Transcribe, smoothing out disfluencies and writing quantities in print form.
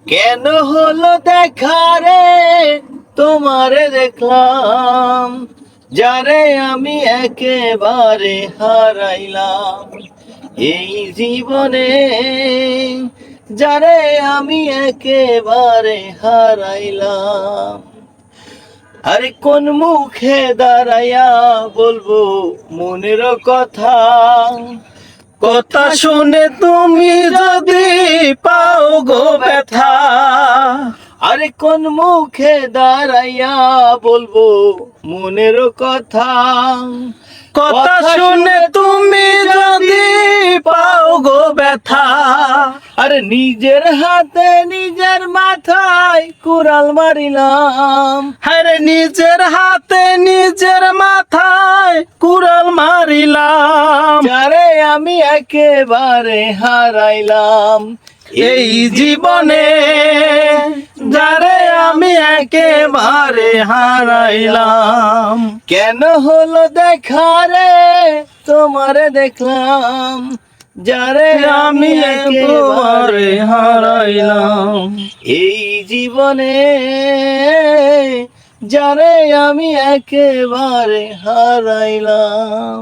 কেন হলো দেখা রে, তোমারে দেখলাম, যারে আমি একেবারে হারাইলাম এই জীবনে, যারে আমি একেবারে হারাইলাম। আরে কোন মুখে দাঁড়াইয়া বলবো মনের কথা, কথা শুনে তুমি যদি পাও গো ব্যথা। আরে কোন মুখে দাঁড়াইয়া বলবো মনের কথা, কথা শুনে তুমি যদি পাও গো ব্যথা। আরে নিজের হাতে নিজের মাথায় কুড়াল মারিলাম, আরে নিজের হাতে নিজের মাথায় কুড়াল মারিলাম, যারে আমি একেবারে হারাইলাম এই জীবনে, যারে আমি একেবারে হারাইলাম। কেন হলো দেখা রে, তোমারে দেখলাম, যারে আমি একেবারে হারাইলাম এই জীবনে, যারে আমি একেবারে হারাইলাম।